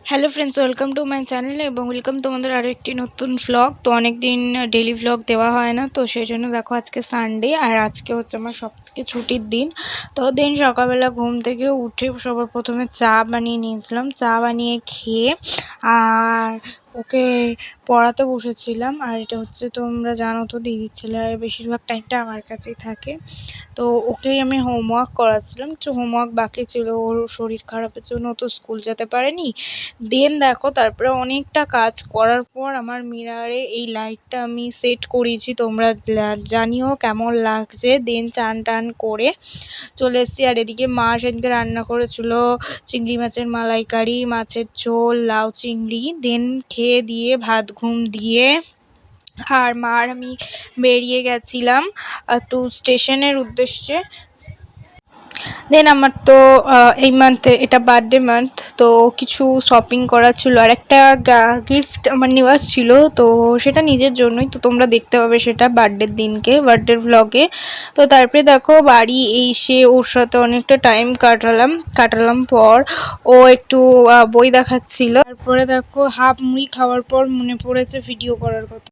Hello friends, welcome to my channel এবং welcome তোমাদের আরও একটি নতুন ভ্লগ। তো অনেক দিন ডেলি ভ্লগ দেওয়া হয় না, তো সেই জন্য দেখো আজকে সানডে আর আজকে হচ্ছে আমার সবথেকে ছুটির দিন। তো সকালবেলা ঘুম থেকে উঠে সবার প্রথমে চা বানিয়ে নিয়েছিলাম। চা বানিয়ে খেয়ে আর ওকে পড়াতে বসেছিলাম। আর এটা হচ্ছে, তোমরা জানো তো, দিদির ছেলে বেশিরভাগ টাইমটা আমার কাছেই থাকে। তো ওকেই আমি হোমওয়ার্ক করাচ্ছিলাম, কিছু হোমওয়ার্ক বাকি ছিল, ওর শরীর খারাপের জন্য তো স্কুল যেতে পারেনি। দেখো তারপরে অনেকটা কাজ করার পর আমার মিরারে এই লাইটটা আমি সেট করিয়েছি, তোমরা জানিও কেমন লাগছে। চান টান করে চলে এসেছি। আর এদিকে মা সেদিনকে রান্না করেছিল চিংড়ি মাছের মালাইকারি, মাছের ঝোল, লাউ চিংড়ি। খেয়ে দিয়ে ভাত ঘুম দিয়ে আর মা আর আমি বেরিয়ে গেছিলাম একটু স্টেশনের উদ্দেশ্যে। আমার তো এই মান্থে এটা বার্থডে মান্থ, তো কিছু শপিং করার ছিল আর একটা গিফট আমার নেওয়ার ছিল, তো সেটা নিজের জন্যই। তো তোমরা দেখতে পাবে সেটা বার্থডের দিনকে, বার্থডের ভ্লগে। তো তারপরে দেখো বাড়ি এসে ওর সাথে অনেকটা টাইম কাটালাম পর ও একটু বই দেখাচ্ছিল। তারপরে দেখো হাফ মুড়ি খাওয়ার পর মনে পড়েছে ভিডিও করার কথা।